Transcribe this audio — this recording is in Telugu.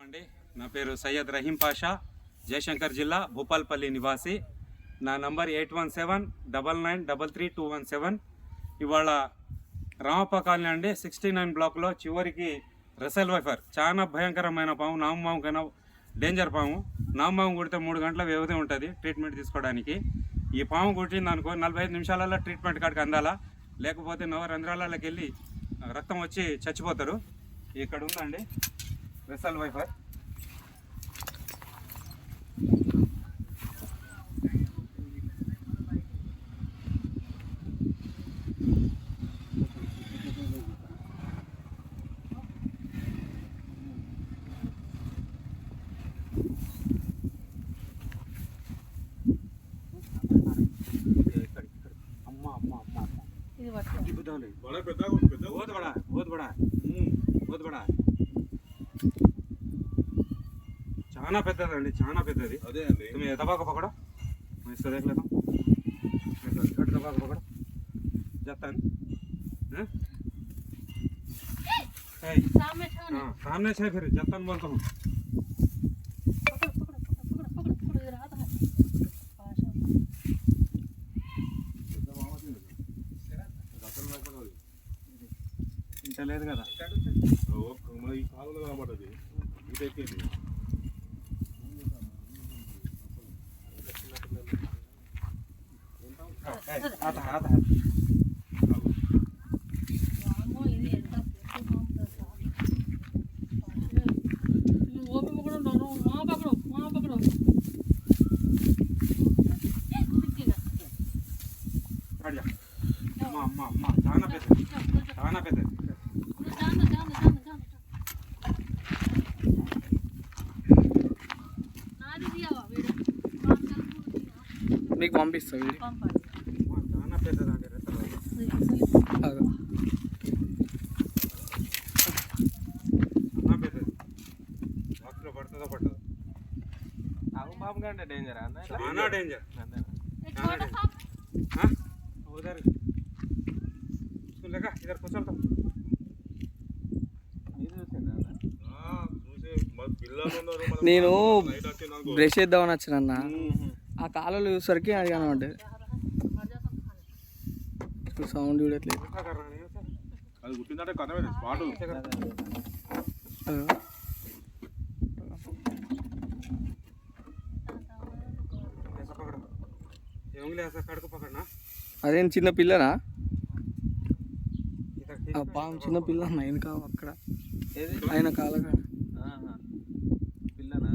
అండి, నా పేరు సయ్యద్ రహీం పాషా, జయశంకర్ జిల్లా, భూపాల్పల్లి నివాసి. నా నంబర్ 8179933217. ఇవాళ రామప్ప కాలనీ అండి, 69 బ్లాక్లో చివరికి రెసల్ వైఫర్ చాలా భయంకరమైన పాము. నామపాము కన్నా డేంజర్ పాము. నామపాము కుడితే 3 గంటల వ్యవధి ఉంటుంది ట్రీట్మెంట్ తీసుకోవడానికి. ఈ పాము కుట్టింది అనుకో 45 నిమిషాలలో ట్రీట్మెంట్ కాడికి అందాలా, లేకపోతే నవరంధ్రాలకి వెళ్ళి రక్తం వచ్చి చచ్చిపోతారు. ఇక్కడ ఉందండి రెసల్ వైఫర్. చాలా పెద్దదండి, చాలా పెద్దది. అదే అండి, तुम्ही दबा को पकड़ो, मैं इसको देख लेता हूँ. घट दबा को पकड़ो, जतन सामने छे, फिर जतन बोलता हूँ. ఇంత లేదు కదా, ఈ కాలంలో కనబడ్డది ఇదైతే. చాలా పెద్దది, చాలా పెద్దది. మీకు పంపిస్తా. చాలా పెద్దదండి చాలా పెద్దది. బాక్స్లో పడుతుందో పట్టదు. బాబు కంటే డేంజర్ చాలా డేంజర్. उधर उसको लगा, इधर को चलता. నేను బ్రష్ చేద్దామని వచ్చిన ఆ కాలంలో చూసరికి అది కనబడ్డది. సౌండ్ చూడట్లేదు. అది గుర్తిందంటే కథమే స్పాట్. అదేం చిన్న పిల్లనా? ఆ పాము చిన్న పిల్ల ఆయన కావు అక్కడ ఆయన కాలగా పిల్లనా?